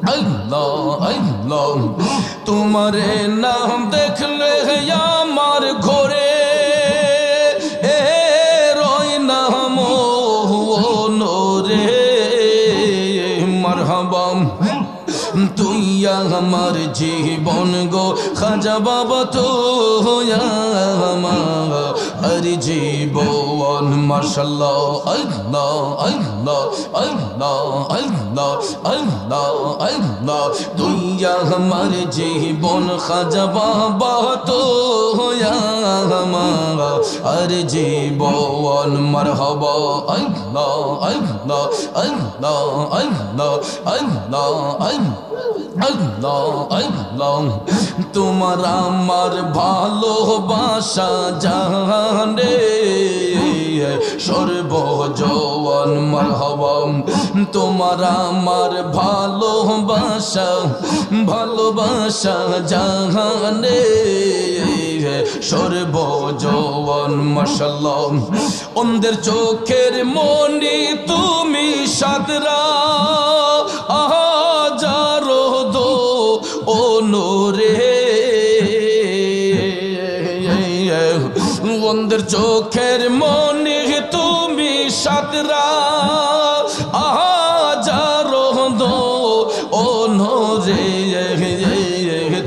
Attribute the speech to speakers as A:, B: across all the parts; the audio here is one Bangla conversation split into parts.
A: আল্লাহ আল্লাহ তোমারে নাম দেখলে আমার ঘরে রয় নাম নোরে মারহাবা তুই আমার জীবন গো খাজা বাবা তো আমার জীবন মাশাআল্লাহ আল্লাহ আল্লাহ আল্লাহ আল্লাহ আল্লাহ আল্লাহ তুই আমার জীবন খাজা বাবা তো আমার জীবন মারহাবা আল্লাহ আল্লাহ আল্লাহ আল্লাহ আল্লাহ আল্লাহ আল্লাহ তোমার আমার ভালোবাসা জানে সর্বজওয়ান মারহাবা তোমার আমার ভালোবাসা ভালোবাসা জানে সর্বজওয়ান মাশাআল্লাহ অন্ধের চোখের মনি তুমি সাদরা আহাজারো দো ও নোরে অন্ধের চোখের মনি তুমি সাদরা আহাজারো দো ও নোরে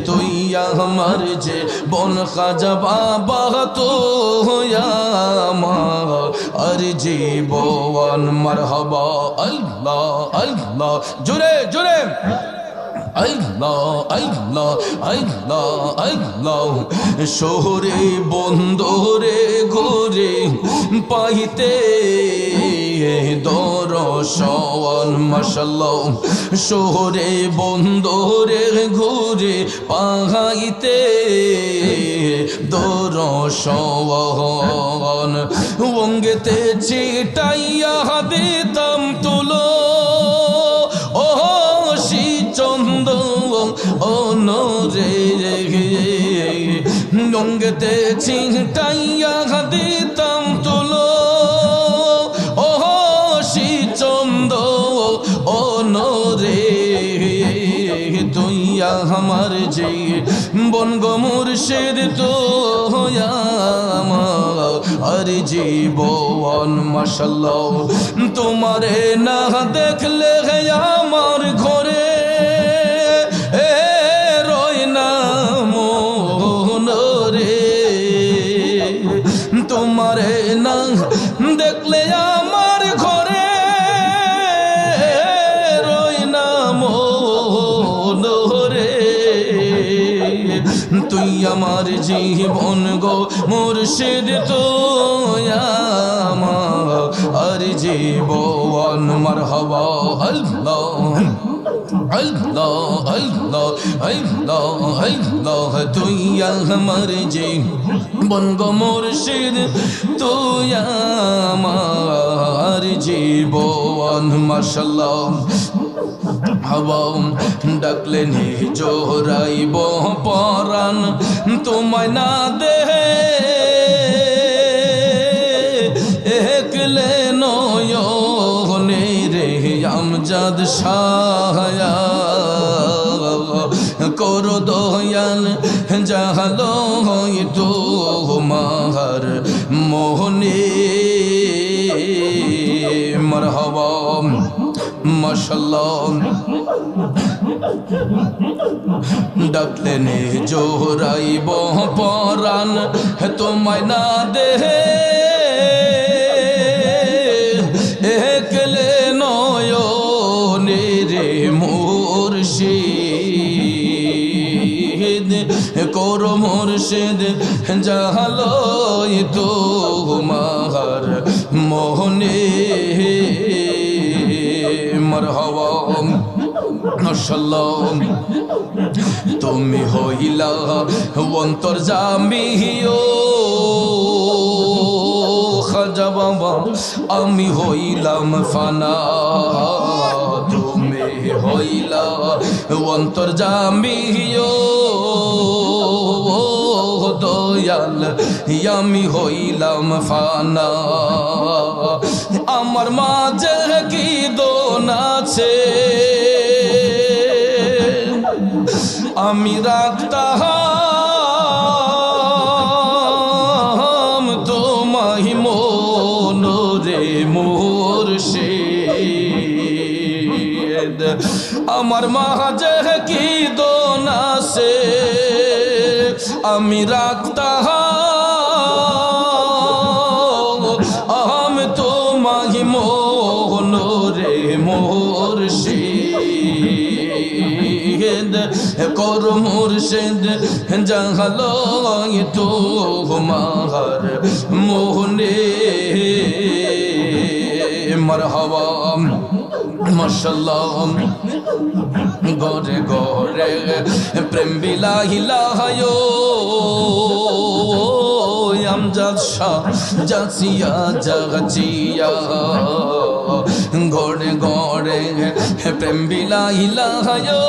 A: তুই আমার যে বন খাজা বাবা তো আমার জীবন মারহাবা আল্লাহ আল্লাহ জোরে জোরে আল্লাহ আল্লাহ আল্লাহ আল্লাহ শহরে বন্দরে ঘুরে পাইতে দরশন মাশাআল্লাহ শহরে বন্দরে ঘুরে পাইতে দরশন অঙ্গেতে চিটাইয়া দিতাম তুলো ও চন্দ ও নোরে অঙ্গেতে চিটাইয়া দিতাম তুলো ও চন্দ ও নোরে তুই আমার যে বনগ মুর্শিদ তো আমার জীবন মাশাআল্লাহ তোমারে না দেখলে আমার ঘরে রয় না মনোরে তোমারে না দেখলে আমার ঘরে রয় না মনোরে তুই আমার জীবন গো মুর্শিদ তো আমার জীবন মারহাবা আল্লাহ আল্লাহ আল্লাহ আল্লাহ আল্লাহ তুই আমার জীবন গো মুর্শিদ তুই আমার জীবন মাশাআল্লাহ হাওয়া ডাকলে নে জোরাইব পরাণ তোমায় না দেহে একলে নয়নে রে আমজাদ সাহায়া করো দয়াল জাহালো হইতো মার মোহনে মারহাবা মাশাআল্লাহ ডাকলে নে জোরাইব পরাণ তোমায় না দেহে একলে নয়নে রে মুর্শিদ করো মুর্শিদ জাহালয় তো মার মোহনে মারহাবা মাশাআল্লাহ তুমি হইলা অন্তর্যামী খাজা বাবা আমি হইলাম ফানা তুমি হইলা অন্তর্যামী দয়াল আমি হইলাম ফানা আমার মাঝে কি দোন আছে আমি রাখতাম তোমায় মনরে মুর্শিদ আমার মাঝে কি দোনাসে আমি রাখতাম তোমায় মনরে মুর্শিদ কর মুর্শিদ জাহালো তোমার মোহনে মরহবা মাশাআল্লাহ গরে গরে প্রেম বিলাহিলাহায়ো আমজাদ শাহ জাসিয়া জাগচিয়া গরে গরে প্রেম বিলাহিলাহায়ো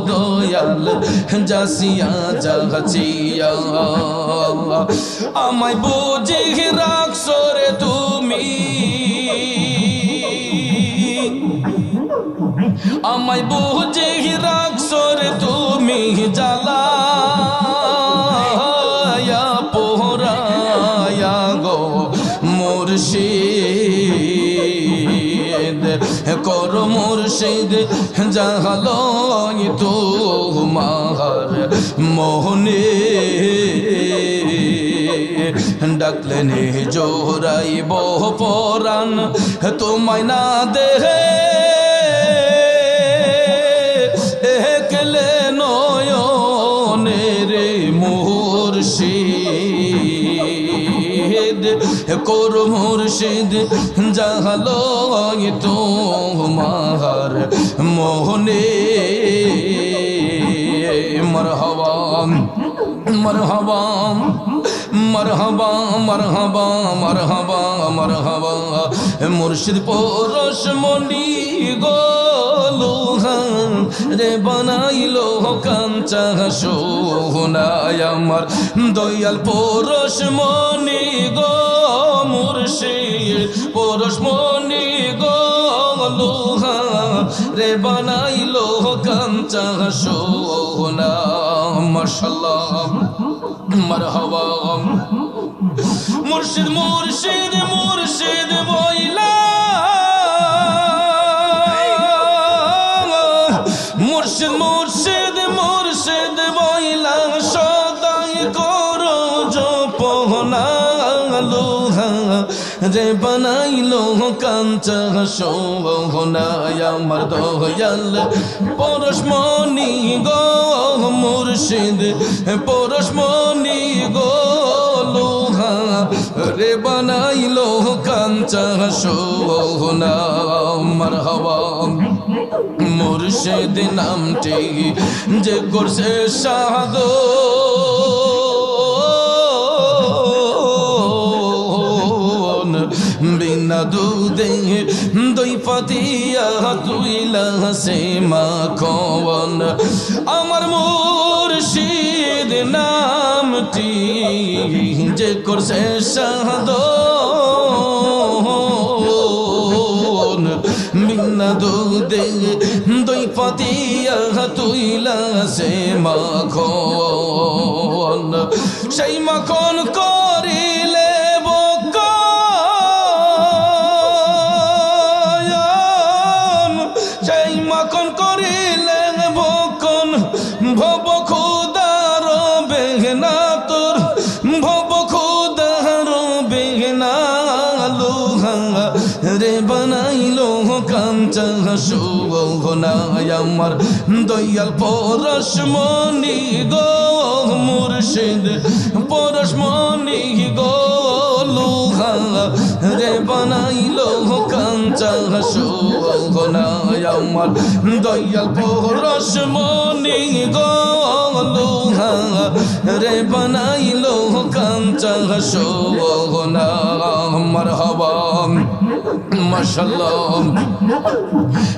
A: দয়াল জাসিয়া জাগচিয়া আমায় বুঝি রাখছো রে তুমি আমায় বুঝে রাখছো রে তুমি জ্বালায়া পোহরায়া গো মুর্শিদ কর মুর্শিদ জাহালো তোমার মোহনে ডাকলে নে জোরাইব পরাণ তোমায় না দেহে একলে নয়নে রে মুর্শিদ কর মুর্শিদ জাহালো তোমার মোহনে মরহবা মরহবা মরহবা মরহবা মরহবা মরহবা মুর্শিদ পরশ মনি গোলুহা রে বানাইলো কাঞ্চা সোনায় আমার দয়াল পরশ মনি গো মুর্শিদ পরশ মনি গোলুহা রে বানাইলো কাঞ্চা সোনা মাশাআল্লাহ মরহবা মুর্শিদ মুর্শিদ মুর্শিদ বইলা মুর্শিদ মুর্শিদ মুর্শিদ বইলা সদাই করো জপনা লোহা রে বানাইলো কাঞ্চা সোহনায় আমার দয়াল পরশমণি গো মুর্শিদ পরশমণি গো লোহা রে বানাইলো কাঞ্চা সোহনা মারহাবা মুর্শিদ নামটি যে করছে শাহাদত বিনা দুধে দই পাতিয়া তুইলা সে মাখন আমার মুর্শিদ নামটি যে করছে শাহাদত বিনা দুধে দই পাতিয়া তুইলা সে মাখন সেই মাখন করিলে মাখন করিলে বকন ভব খুদার বেগনা তোর ভব খুদার বেগনা লোহা রে বানাইলো কাঞ্চা সোহনায় আমার দয়াল পরশমণি গো মুর্শিদ পরশমণি গো লোহা রে বানাইলো কাঞ্চা সোহনায় আমার দয়াল পরশমণি গো লোহা রে বানাইলো কাঞ্চা সোহনা মারহাবা মাশাআল্লাহ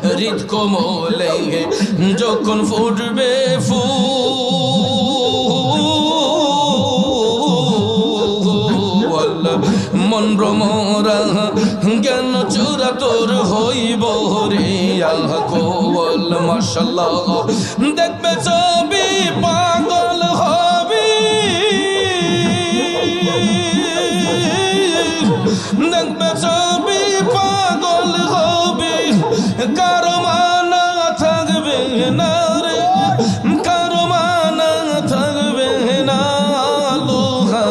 A: হৃদ কোমলে যখন ফুটবে ফুল মন ভ্রমরা জ্ঞান চূড়া তোর হইব রে হইয়া গোল মাশাআল্লাহ দেখবে ছবি পাগল হবি দেখবে ছবি পাগল হবি কারো মানা থাকবে না রে কারো মানা থাকবে না লোহা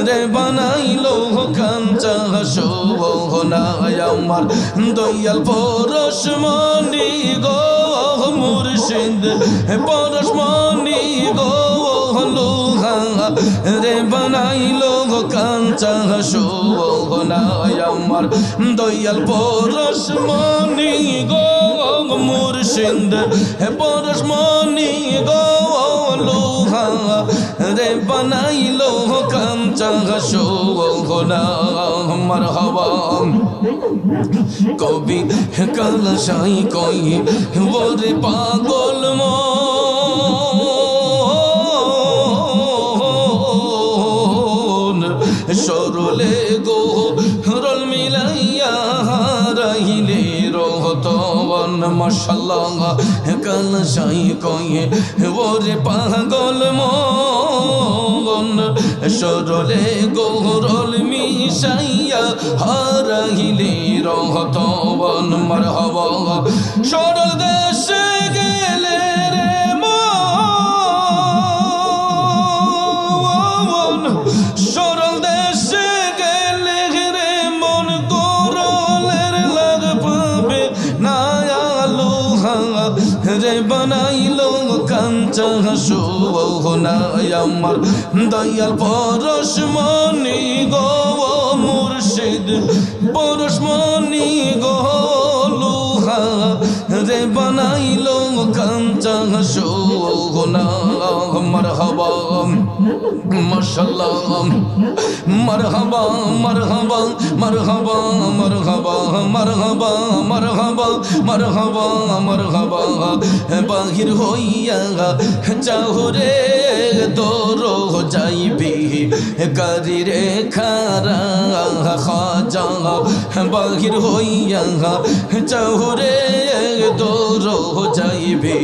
A: রে বানাইলো কাঞ্চা সোহনায় আমার দয়াল পরশমণি গো মুর্শিদ পরশমণি গো লোহা রে বানাইলো কাঞ্চা সোহনায় আমার দয়াল পরশমণি গো মুর্শিদ পরশমণি গো লোহা রে বানাইলো কাঞ্চা সোহনা মারহাবা কবি কালসাই কই ওরে পাগল মন সরলে গো রল মিলাইয়া রাহিলে রহতন মাশাআল্লাহ কালসাই কই ওরে পাগল মন সরলে গো রল মিশাইয়া হারাইলে রহতন মারহাবা সরল দেশে গেলে রে মন সরল দেশে গেলে রে মন করলের লাগ পাবে না লোহা রে বানাইলো কাঞ্চা সোহনায় আমার দয়াল পরশমণি গো মুর্শিদ পরশমণি গো লোহা রে বানাইলো কাঞ্চা সোহনা মারহাবা মাশাআল্লাহ মারহাবা মারহাবা মারহাবা মারহাবা মারহাবা মারহাবা মারহাবা মারহাবা বাহির হইয়া চাহুরে তোর যাইবি কারি রে খারা খাজা বাহির হইয়া চাহুরে তোর যাইবি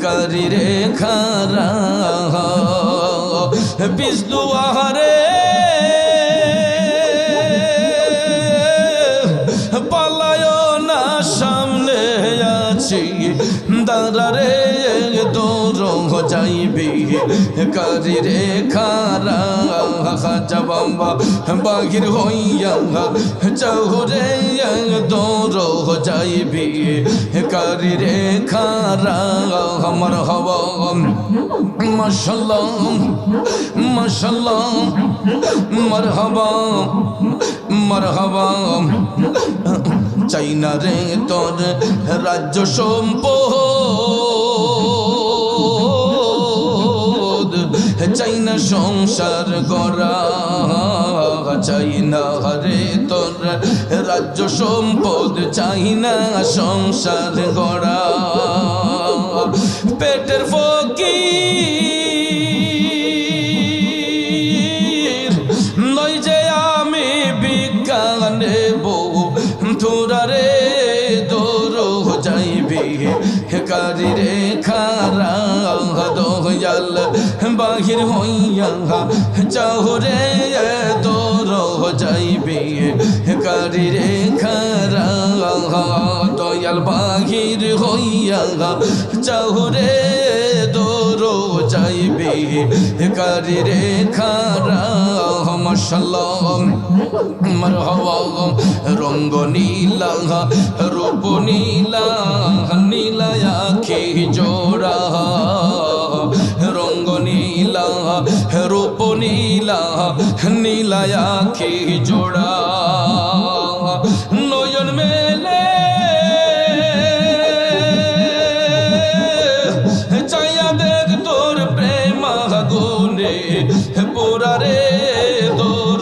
A: কারি রে খারা বিষ্ণুয়ারে পালায় না সামনে আছি দাঁড়ারে তোর যাইবি কারি রে খারা খাজা বাবা বাহির হইয়া চাহুরে তোর যাইবি কারি রে খারা আমার হবা মাশাআল্লাহ মাশাআল্লাহ মারহাবা মারহাবা চাই না রে তোর রাজ্য সম্পদ চাই না সংসার গড়া চাই না রে তোর রাজ্য সম্পদ চাই না সংসার গড়া পেটের ফকির নই যে আমি ভিক্ষা নেব তোরা রে তোর যাইবি কারি রে খারা দয়াল বাহির হইয়া চাহুরে তোর যাইবি কারি রে খারা দয়াল বাহির হইয়া চাহুরে তোর যাইবি কারি রে খারা মাশাআল্লাহ মারহাবা রঙ্গ নীলা রূপ নীলা নীলা আখি জোড়া রঙ্গ নীলা রূপ নীলা নীলা আখি জোড়া নয়ন মেলে চাইয়া দেখ তোর প্রেম আগুনে পোড়া রে তোর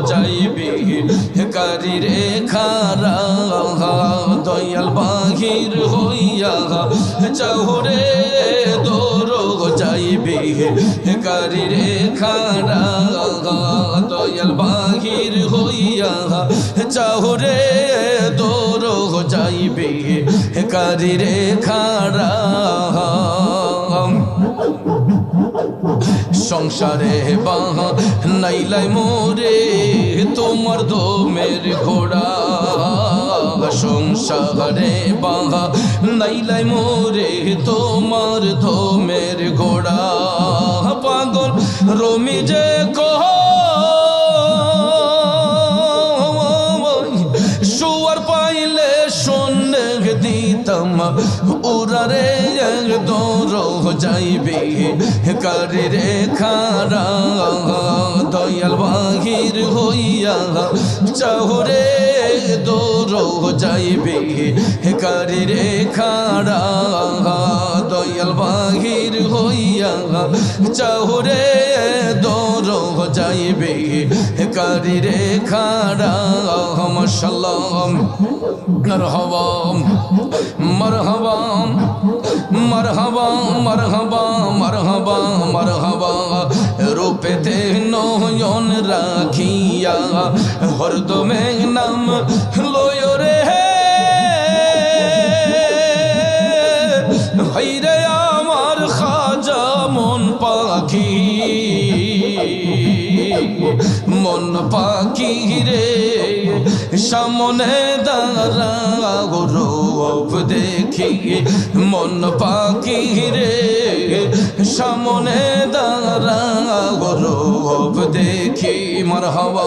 A: যাইবি কারি রে খারা দয়াল বাহির হইয়া চাহুরে তোর যাইবি কারি রে খারা দয়াল বাহির হইয়া চাহুরে তোর যাইবে কারি রে খাড়া সংসারে বাহা নাইলাই মোরে তোমার দমের ঘোড়া সংসারে বাহা নাইলাই মোরে তোমার দমের ঘোড়া পাগল রমি যে কহ শুয়ার পাইলে শোনে দিতাম উড়ারে দৌড় যাইবে কারে রে খাড়া দয়াল বাহির হইয়া চাহরে দৌড় যাইবে কারে রে খাড়া দয়াল বাহির হইয়া চাহরে দৌড় যাইবে কারে রে খাড়া মাশাআল্লাহ মারহাবা মারহাবা মারহাবা মারহাবা মারহাবা মারহাবা রূপেতে নয়ন রাখিয়া হরদমে নাম লয় রে হায়রে আমার খাজা মন পাখি মন পাখি রে সামনে দাঁড়া রূপ দেখি মন পাখি রে সামনে দাঁড়া রূপ দেখি মারহাবা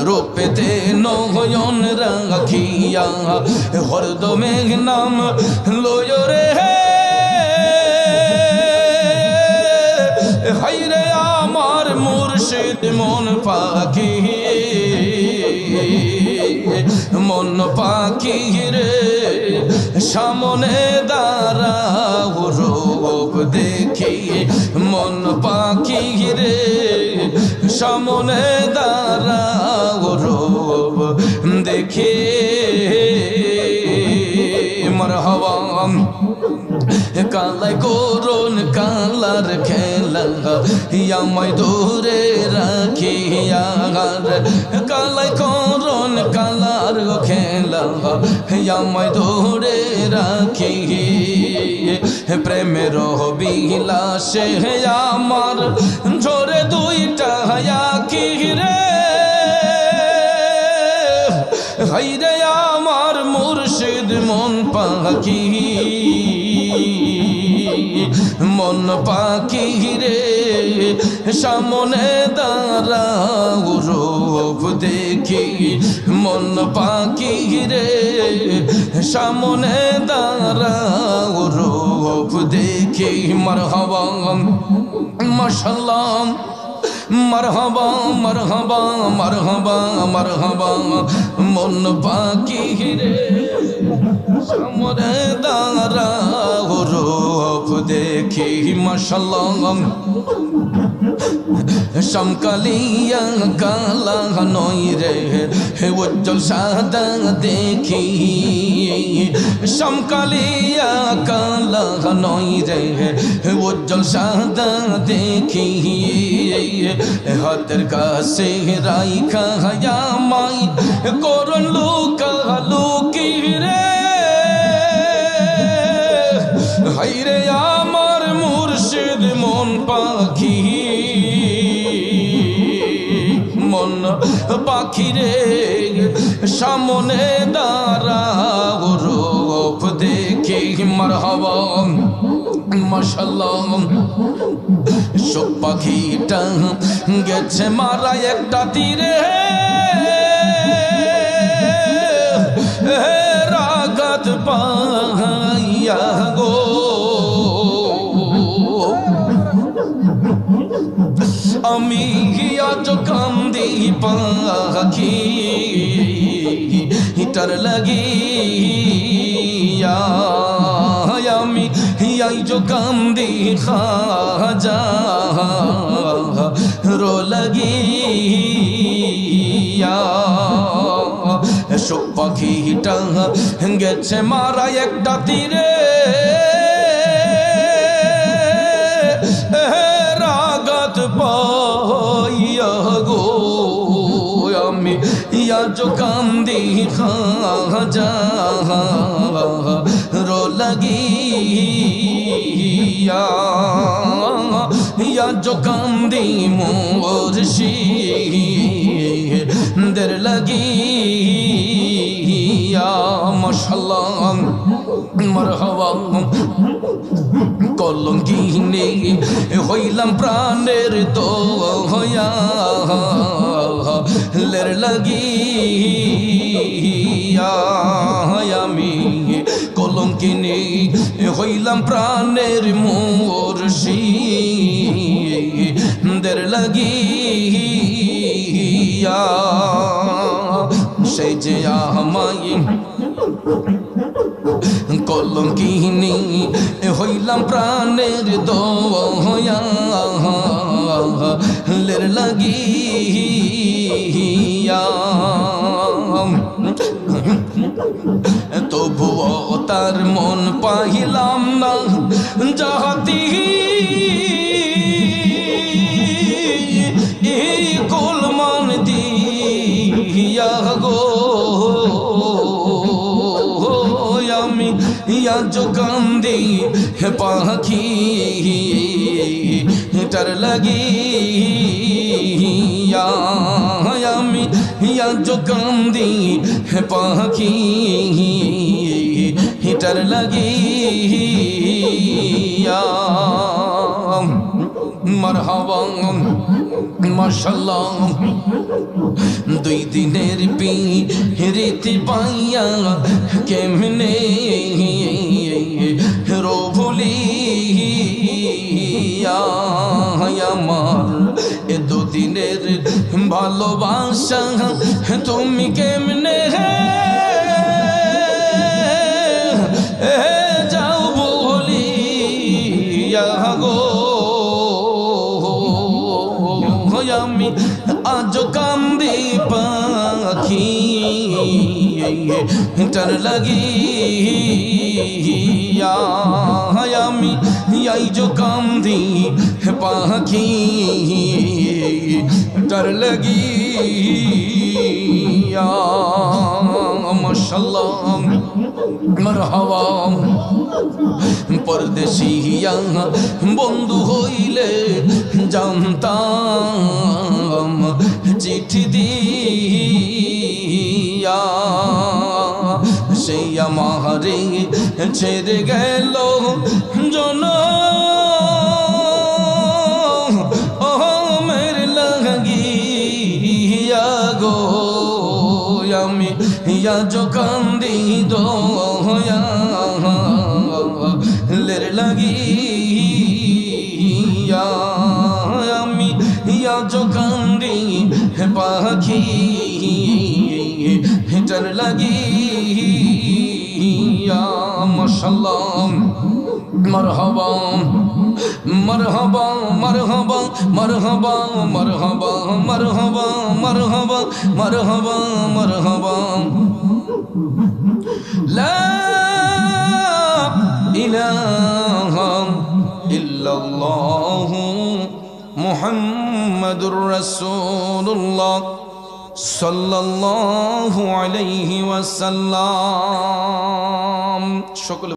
A: রূপেতে নয়ন রাখিয়া হরদমে নাম লয় রে হায়রে আমার মুর্শিদ মন পাখি মন পাখি রে সামনে দাঁড়া রূপ দেখি মন পাখি রে সামনে দাঁড়া রূপ দেখি মারহাবা কালাই করুন কালার খেলা আমায় দূরে রাখিয়া কালাই করুন কালার খেলা আমায় দূরে রাখি প্রেমের বিলাসে আমার ঝরে দুইটা কি রে হায়রে আমার মুর্শিদ মন পাখি মন পাখি রে সামনে দাঁড়া রূপ দেখি মন পাখি রে সামনে দাঁড়া রূপ দেখি মারহাবা মাশাআল্লাহ মারহাবা মারহাবা মারহাবা মারহাবা মন পাখি রে সামনে দাঁড়া রূপ দেখি মাশাআল্লাহ সমকালিয়া কালা নই রে উজ্জ্বল সাদা দেখি সমকালিয়া কালা নই রে উজ্জ্বল সাদা দেখি হাতের কাছে রাইখা মাই করুন লুকা লুকি রে হায়রে আমার মুর্শিদ মন পাখি মন পাখি রে সামনে দাঁড়া রূপ দেখি মারহাবা মাশাআল্লাহ সব পাখিটা গেছে মারা একটা তীরে রাগাত পাইয়া গো আমি আজ কান্দি পাখি হিটার লাগিয়া আমি আজ কান্দি খাজা রো লাগিয়া সব পাখিটা গেছে মারা একটা তীরে রাগাত পাইয়া গো আমি আজ जो कांदी खाजा रो लगी या जो कांदी मोरशी दर लगी या माशाल्लाह मरहबा কলঙ্কিনী হইলাম প্রাণের তো হইয়া লের লাগিয়া আমি কলঙ্কিনী হইলাম প্রাণের মুর্শিদের লাগিয়া সেই যে আমায় কলঙ্কিনী হইলাম প্রাণের দয়া লের লাগিয়া তবুও তার মন পাইলাম না যাহাতি কুলমান দিয়া গো আমি ইয়া जो কান্দি পাখি টার লাগিয়া আমি ইয়া जो কান্দি পাখি টার লাগিয়া মারহাবা মাশাআল্লাহ দুই দিনের পিরিতি পাইয়া কেমনে রো ভুলিয়া আমার এ দুদিনের ভালোবাসা তুমি কেমনে যাও ভুলিয়া গো আমি আজ কান্দি পাখি টার লাগিয়া আমি আজ কান্দি পাখি টার লাগিয়া মাশাআল্লাহ মারহাবা परदेसिया बंधु हইলে জানতাম চিঠি দিয়া সেই আমারে ছেড়ে গেল জনমের লাগিয়া গো আমি ইয়া जो কান্দি দয়া লের লাগিয়া আমি ইয়া जो কান্দি পাখি টার লাগিয়া মাশাআল্লাহ মারহাবা মারহাবা মারহাবা মারহাবা মারহাবা মারহাবা মারহাবা মারহাবা মারহাবা লা ইলাহা ইল্লাল্লাহ মুহাম্মাদুর রাসূলুল্লাহ সাল্লাল্লাহু আলাইহি ওয়াসাল্লাম। সকলে